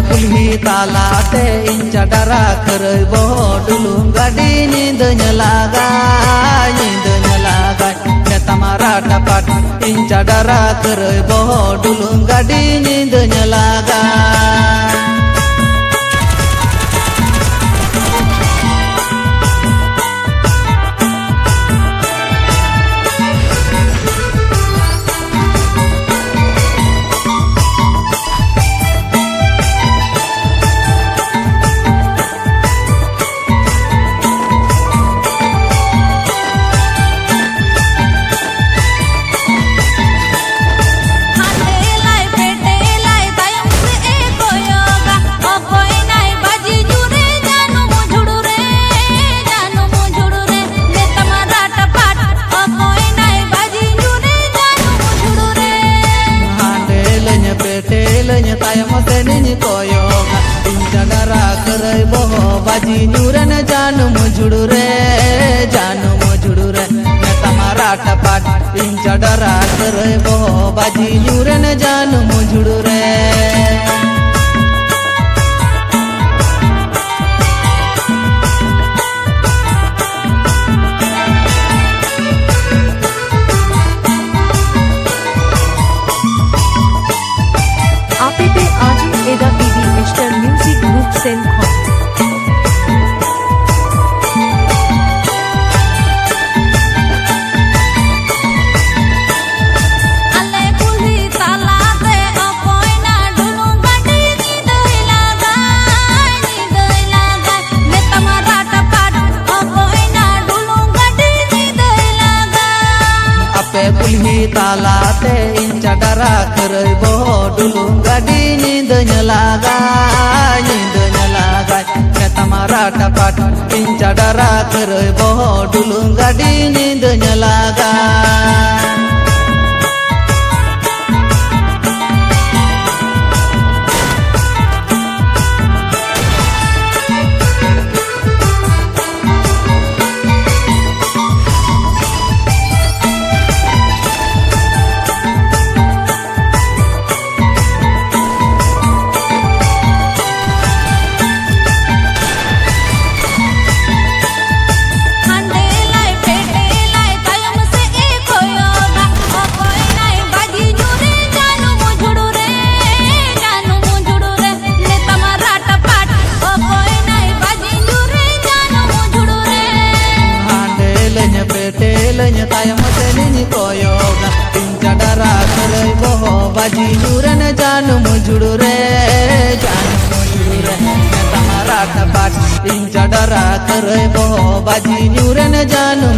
कुल्ही तालाते इंचा डरा करई बो डुलुम गाड़ी नींद लागा मैं तमारा टपट इंचा डरा करई बो डुलुम गाड़ी नींद लागा tayam seni koyoga incha dara karai boho baji nyuran janu mujudu re मैं तमारा टपट इंचा डरा karai boho baji nyuran janu mujudu re APP Aju Eda PV Mr. Music Group Senko कुल्ही तालाते इंचा डरा करई बो डुलुम गाड़ी नींद लागा मैं तमारा टपट इंचा डरा करई बो डुलुम गाड़ी नींद लागा tayam seni koyoga incha dara karai boho baji nyuran janu mujudu re मैं तमारा टपट इंचा डरा karai boho baji nyuran janu